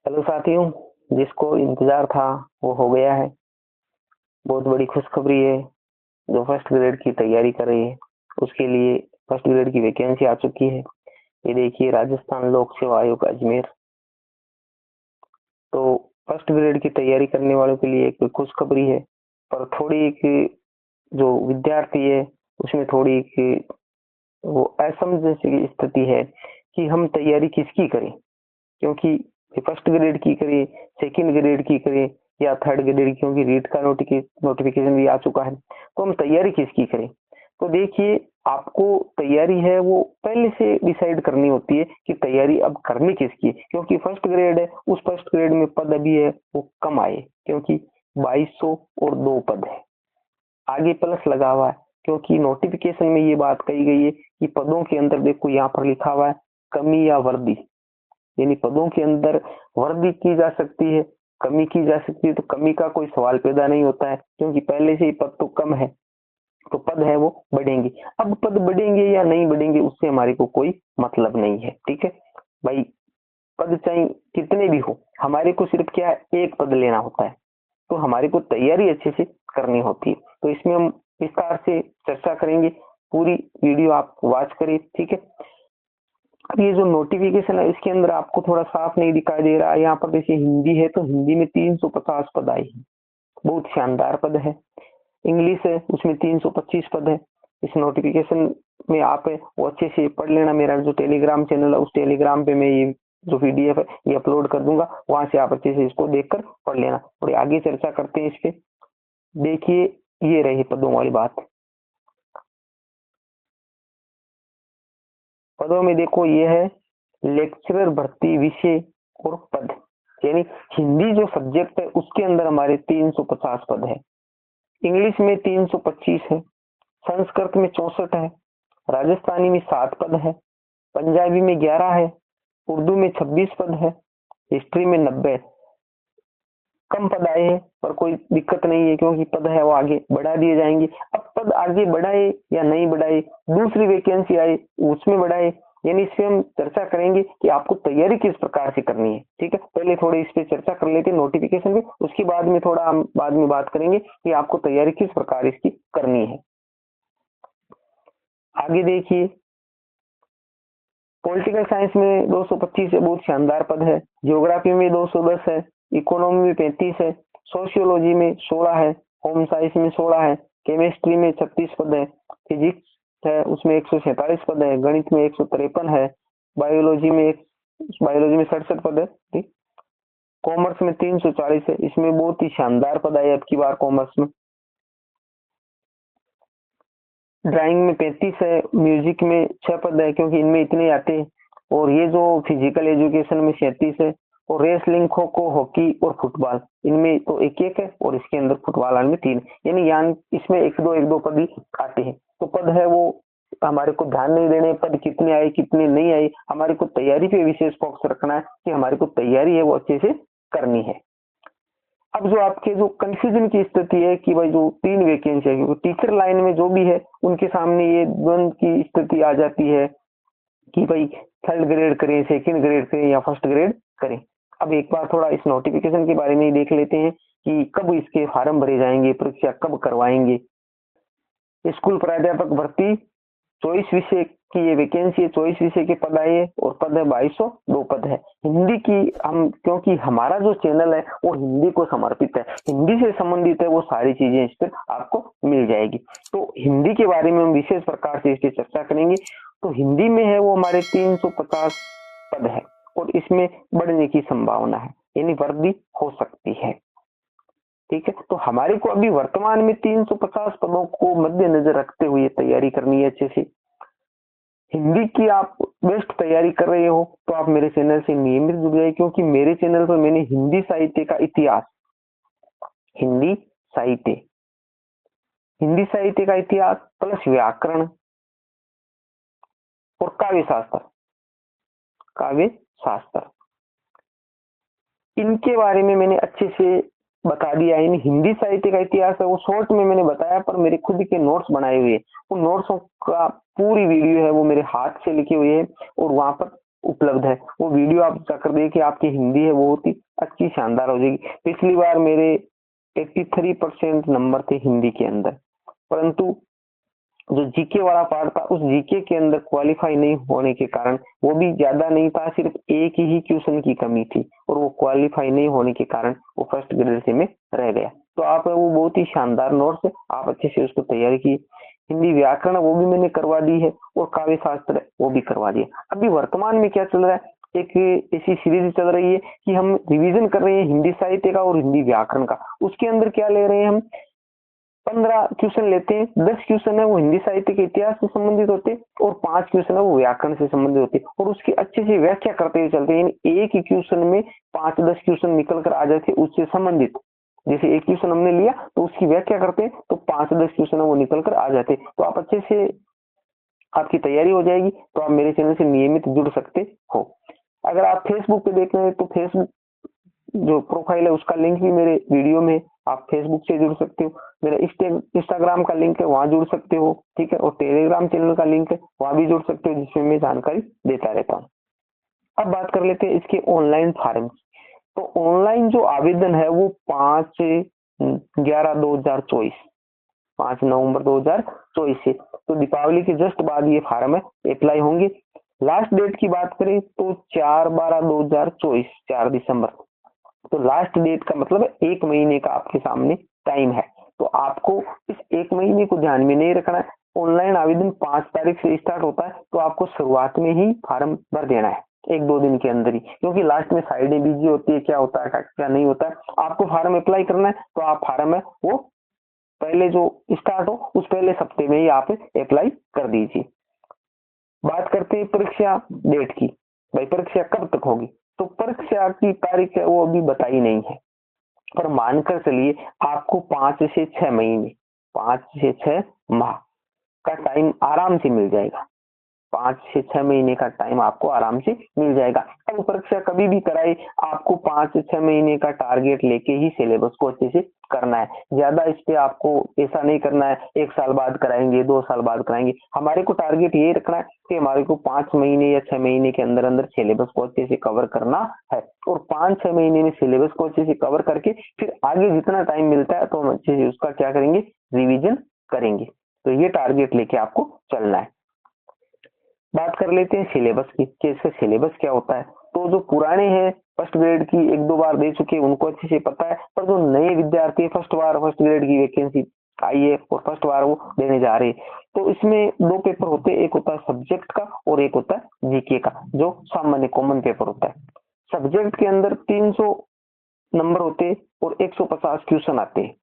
Hello साथियों, जिसको इंतजार था वो हो गया है। बहुत बड़ी खुशखबरी है। जो फर्स्ट ग्रेड की तैयारी कर रही है उसके लिए फर्स्ट ग्रेड की वैकेंसी आ चुकी है। ये देखिए, राजस्थान लोक सेवा आयोग अजमेर। तो फर्स्ट ग्रेड की तैयारी करने वालों के लिए एक खुशखबरी है। पर थोड़ी एक जो विद्यार्थी है उसमें थोड़ी एक वो असमंजस की स्थिति है कि हम तैयारी किसकी करें, क्योंकि फर्स्ट ग्रेड की करें, सेकंड ग्रेड की करें या थर्ड ग्रेड की, क्योंकि रीट का नोटिफिकेशन भी आ चुका है। तो हम तैयारी किसकी करें? तो देखिए, आपको तैयारी है वो पहले से डिसाइड करनी होती है कि तैयारी अब करनी किसकी है, क्योंकि फर्स्ट ग्रेड है, उस फर्स्ट ग्रेड में पद अभी है वो कम आए, क्योंकि 2200 और 2 पद है। आगे प्लस लगा हुआ है, क्योंकि नोटिफिकेशन में ये बात कही गई है कि पदों के अंदर देखो यहाँ पर लिखा हुआ है कमी या वृद्धि, यानी पदों के अंदर वृद्धि की जा सकती है, कमी की जा सकती है। तो कमी का कोई सवाल पैदा नहीं होता है, क्योंकि पहले से ही पद तो कम है, तो पद है वो बढ़ेंगे। अब पद बढ़ेंगे या नहीं बढ़ेंगे उससे हमारे को कोई मतलब नहीं है। ठीक है भाई, पद चाहे कितने भी हो, हमारे को सिर्फ क्या है, एक पद लेना होता है। तो हमारे को तैयारी अच्छे से करनी होती है। तो इसमें हम विस्तार से चर्चा करेंगे। पूरी वीडियो आप वॉच करिए। ठीक है, अब ये जो नोटिफिकेशन है इसके अंदर आपको थोड़ा साफ नहीं दिखाई दे रहा है। यहाँ पर जैसे हिंदी है तो हिंदी में 350 पद आए हैं, बहुत शानदार पद है। इंग्लिश है उसमें 325 पद है। इस नोटिफिकेशन में आप है वो अच्छे से पढ़ लेना। मेरा जो टेलीग्राम चैनल है उस टेलीग्राम पे मैं ये जो पीडीएफ है ये अपलोड कर दूंगा, वहां से आप अच्छे से इसको देखकर पढ़ लेना। और आगे चर्चा करते हैं इस पे। देखिए, ये रही पदों वाली बात। पदों में देखो, ये है लेक्चरर भर्ती विषय और पद, यानी हिंदी जो सब्जेक्ट है उसके अंदर हमारे 350 पद है। इंग्लिश में 325 है, संस्कृत में 64 है, राजस्थानी में 7 पद है, पंजाबी में 11 है, उर्दू में 26 पद है, हिस्ट्री में 90। कम पद आए हैं पर कोई दिक्कत नहीं है, क्योंकि पद है वो आगे बढ़ा दिए जाएंगे। अब पद आगे बढ़ाए या नहीं बढ़ाए, दूसरी वैकेंसी आए उसमें बढ़ाए, यानी इससे हम चर्चा करेंगे कि आपको तैयारी किस प्रकार से करनी है। ठीक है, पहले थोड़ी इस पे चर्चा कर लेते हैं नोटिफिकेशन पे, उसके बाद में थोड़ा हम बाद में बात करेंगे कि आपको तैयारी किस प्रकार इसकी करनी है। आगे देखिए, पॉलिटिकल साइंस में 225 है, बहुत शानदार पद है। ज्योग्राफी में 210 है, इकोनॉमी में 35 है, सोशियोलॉजी में 16 है, होम साइंस में 16 है, केमिस्ट्री में 36 पद है, फिजिक्स है उसमें 147 पद है, गणित में 153 है, बायोलॉजी में 67 पद है। ठीक, कॉमर्स में 340 है, इसमें बहुत ही शानदार पद है अब की बार कॉमर्स में। ड्राइंग में 35 है, म्यूजिक में 6 पद है, क्योंकि इनमें इतने आते हैं। और ये जो फिजिकल एजुकेशन में 37 है, और रेसलिंग, खो खो, हॉकी और फुटबॉल इनमें तो एक एक है, और इसके अंदर फुटबॉल में 3, यानी इसमें एक दो पद ही आते हैं। तो पद है वो हमारे को ध्यान नहीं देने, पद कितने आए कितने नहीं आए, हमारे को तैयारी पे विशेष फोकस रखना है कि हमारे को तैयारी है वो अच्छे से करनी है। अब जो आपके जो कंफ्यूजन की स्थिति है कि भाई जो 3 वैकेंसी है, क्योंकि टीचर लाइन में जो भी है उनके सामने ये द्वंद की स्थिति आ जाती है कि भाई थर्ड ग्रेड करें, सेकंड ग्रेड करें या फर्स्ट ग्रेड करें। अब एक बार थोड़ा इस नोटिफिकेशन के बारे में देख लेते हैं कि कब इसके फार्म भरे जाएंगे, परीक्षा कब करवाएंगे। स्कूल प्राध्यापक भर्ती 24 विषय की ये वैकेंसी है, 24 विषय के पद आए और पद है 2200, 2 पद है। हिंदी की हम, क्योंकि हमारा जो चैनल है वो हिंदी को समर्पित है, हिंदी से संबंधित है, वो सारी चीजें इस पर आपको मिल जाएगी। तो हिंदी के बारे में हम विशेष प्रकार से इसकी चर्चा करेंगे। तो हिंदी में है वो हमारे 350 पद है, और इसमें बढ़ने की संभावना है, यानी वृद्धि हो सकती है। ठीक है, तो हमारे को अभी वर्तमान में 350 पदों को मद्देनजर रखते हुए तैयारी करनी है अच्छे से। हिंदी की आप बेस्ट तैयारी कर रहे हो तो आप मेरे चैनल से नियमित जुड़ जाए, क्योंकि मेरे चैनल पर मैंने हिंदी साहित्य का इतिहास, हिंदी साहित्य हिंदी साहित्य का इतिहास प्लस व्याकरण और काव्य शास्त्र इनके बारे में मैंने अच्छे से बता दिया है। हिंदी साहित्य का इतिहास है वो शॉर्ट में मैंने बताया, पर मेरे खुद के नोट्स बनाए हुए हैं। उन नोट्सों का पूरी वीडियो है वो मेरे हाथ से लिखी हुई है, और वहां पर उपलब्ध है, वो वीडियो आप जाकर देखिए, आपकी हिंदी है बहुत ही अच्छी शानदार हो जाएगी। पिछली बार मेरे 83% नंबर थे हिंदी के अंदर, परंतु जो जीके वाला पार्ट था उस जीके के अंदर क्वालिफाई नहीं होने के कारण, वो भी ज्यादा नहीं था, सिर्फ एक ही क्वेश्चन की कमी थी और वो क्वालिफाई नहीं होने के कारण वो फर्स्ट ग्रेड से में रह गया। तो आप वो बहुत ही शानदार नोट्स है, आप अच्छे से उसको तैयारी की। हिंदी व्याकरण वो भी मैंने करवा दी है और काव्य शास्त्र वो भी करवा दिया। अभी वर्तमान में क्या चल रहा है, एक ऐसी सीरीज चल रही है कि हम रिवीजन कर रहे हैं हिंदी साहित्य का और हिंदी व्याकरण का। उसके अंदर क्या ले रहे हैं हम, 15 क्वेश्चन लेते हैं, 10 क्वेश्चन है वो हिंदी साहित्य के इतिहास से संबंधित होते हैं और 5 क्वेश्चन है वो व्याकरण से संबंधित होते हैं और उसकी अच्छे से व्याख्या करते हुए चलते हैं। यानी एक ही क्वेश्चन में 5-10 क्वेश्चन निकल कर आ जाते हैं उससे संबंधित। जैसे एक क्वेश्चन हमने लिया तो उसकी व्याख्या करते हैं तो 5-10 क्वेश्चन है वो निकल कर आ जाते हैं। तो आप अच्छे से आपकी तैयारी हो जाएगी। तो आप मेरे चैनल से नियमित जुड़ सकते हो। अगर आप फेसबुक पे देख रहे हैं तो फेसबुक जो प्रोफाइल है उसका लिंक भी मेरे वीडियो में, आप फेसबुक से जुड़ सकते हो। मेरा इंस्टाग्राम का लिंक है, वहां जुड़ सकते हो, ठीक है। और टेलीग्राम चैनल का लिंक है, वहां भी जुड़ सकते हो, जिसमें मैं जानकारी देता रहता हूँ। अब बात कर लेते हैं इसके ऑनलाइन फॉर्म। तो ऑनलाइन जो आवेदन है वो 5/11/2024 5 नवंबर 2024 से, तो दीपावली के जस्ट बाद ये फार्म है अप्लाई होंगे। लास्ट डेट की बात करें तो 4/12/2024 4 दिसंबर। तो लास्ट डेट का मतलब है 1 महीने का आपके सामने टाइम है। तो आपको इस 1 महीने को ध्यान में नहीं रखना है। ऑनलाइन आवेदन 5 तारीख से स्टार्ट होता है, तो आपको शुरुआत में ही फार्म भर देना है 1-2 दिन के अंदर ही, क्योंकि लास्ट में साइडें बिजी होती है, क्या होता है क्या नहीं होता है। आपको फार्म अप्लाई करना है तो आप फार्म है वो पहले जो स्टार्ट हो उस पहले हफ्ते में ही आप अप्लाई कर दीजिए। बात करते हैं परीक्षा डेट की, भाई परीक्षा कब तक होगी। तो परीक्षा की तारीख है वो अभी बताई नहीं है, पर मानकर चलिए आपको 5 से 6 महीने 5 से 6 माह का टाइम आराम से मिल जाएगा। 5 से 6 महीने का टाइम आपको आराम से मिल जाएगा। अब परीक्षा कभी भी कराई, आपको 5 से 6 महीने का टारगेट लेके ही सिलेबस को अच्छे से करना है। ज्यादा इस पे आपको ऐसा नहीं करना है 1 साल बाद कराएंगे 2 साल बाद कराएंगे। हमारे को टारगेट ये रखना है कि हमारे को 5 महीने या 6 महीने के अंदर अंदर सिलेबस को अच्छे से कवर करना है, और 5-6 महीने में सिलेबस को अच्छे से कवर करके फिर आगे जितना टाइम मिलता है तो हम अच्छे से उसका क्या करेंगे, रिविजन करेंगे। तो ये टारगेट लेके आपको चलना है। बात कर लेते हैं सिलेबस की कि इसका सिलेबस क्या होता है। तो जो पुराने हैं फर्स्ट ग्रेड की 1-2 बार दे चुके हैं उनको अच्छे से पता है, पर जो नए विद्यार्थी फर्स्ट बार फर्स्ट ग्रेड की वैकेंसी आई है और फर्स्ट बार वो देने जा रहे हैं, तो इसमें 2 पेपर होते हैं, एक होता है सब्जेक्ट का और एक होता है जीके का, जो सामान्य कॉमन पेपर होता है। सब्जेक्ट के अंदर 300 नंबर होते हैं और 150 क्वेश्चन आते हैं,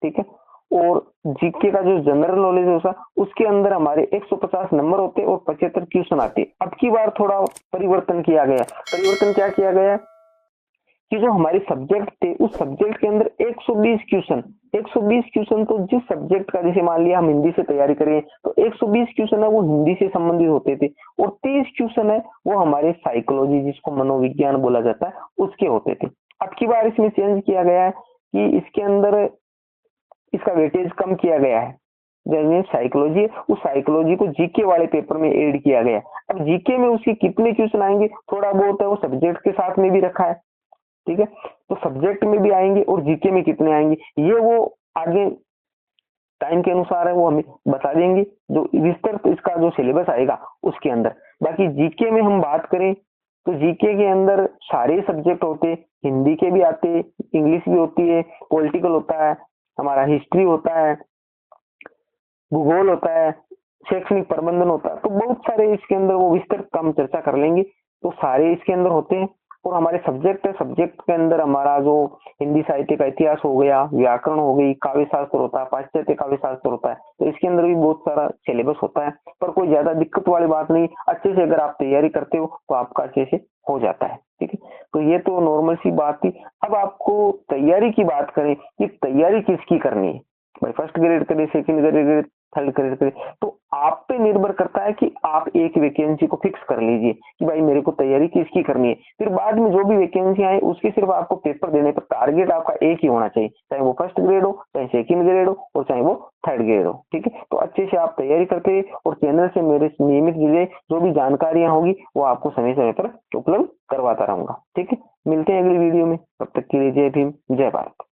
ठीक है। और जीके का जो जनरल नॉलेज होता है उसके अंदर हमारे 150 नंबर होते हैं और 75 क्वेश्चन आते हैं। अब की बार थोड़ा परिवर्तन किया गया। परिवर्तन क्या किया गया कि जो हमारे सब्जेक्ट थे उस सब्जेक्ट के अंदर 120 क्वेश्चन तो जिस सब्जेक्ट का, जैसे मान लिया हम हिंदी से तैयारी करें तो 120 क्वेश्चन है वो हिंदी से संबंधित होते थे, और 30 क्वेश्चन है वो हमारे साइकोलॉजी जिसको मनोविज्ञान बोला जाता है उसके होते थे। अब की बार इसमें चेंज किया गया है कि इसके अंदर इसका वेटेज कम किया गया है। जैसे साइकोलॉजी है उस साइकोलॉजी को जीके वाले पेपर में ऐड किया गया है। अब जीके में उसके कितने क्वेश्चन आएंगे थोड़ा बहुत है वो सब्जेक्ट के साथ में भी रखा है, ठीक है। तो सब्जेक्ट में भी आएंगे और जीके में कितने आएंगे ये वो आगे टाइम के अनुसार है वो हमें बता देंगे, जो विस्तृत इसका जो सिलेबस आएगा उसके अंदर। बाकी जीके में हम बात करें तो जीके के अंदर सारे सब्जेक्ट होते, हिंदी के भी आते, इंग्लिश भी होती है, पॉलिटिकल होता है, हमारा हिस्ट्री होता है, भूगोल होता है, शैक्षणिक प्रबंधन होता है। तो बहुत सारे इसके अंदर वो विस्तृत हम चर्चा कर लेंगे। तो सारे इसके अंदर होते हैं। और हमारे सब्जेक्ट है, सब्जेक्ट के अंदर हमारा जो हिंदी साहित्य का इतिहास हो गया, व्याकरण हो गई, काव्य शास्त्र होता है, पाश्चात्य काव्य शास्त्र होता है। तो इसके अंदर भी बहुत सारा सिलेबस होता है, पर कोई ज्यादा दिक्कत वाली बात नहीं। अच्छे से अगर आप तैयारी करते हो तो आपका अच्छे से हो जाता है, ठीक है। तो ये तो नॉर्मल सी बात थी। अब आपको तैयारी की बात करें कि तैयारी किसकी करनी है, भाई फर्स्ट ग्रेड करे, सेकंड ग्रेड, थर्ड ग्रेड करे, तो आप पे निर्भर करता है कि आप एक वैकेंसी को फिक्स कर लीजिए कि भाई मेरे को तैयारी किसकी करनी है। फिर बाद में जो भी वैकेंसी आए उसके सिर्फ आपको पेपर देने पर टारगेट आपका एक ही होना चाहिए, चाहे वो फर्स्ट ग्रेड हो, चाहे सेकंड ग्रेड हो और चाहे वो थर्ड ग्रेड हो। ठीक है, तो अच्छे से आप तैयारी करते रहिए और चैनल से मेरे नियमित जुड़े, जो भी जानकारियां होगी वो आपको समय समय पर उपलब्ध करवाता रहूंगा। ठीक है, मिलते हैं अगली वीडियो में, तब तक के लिए जय भीम, जय भारत।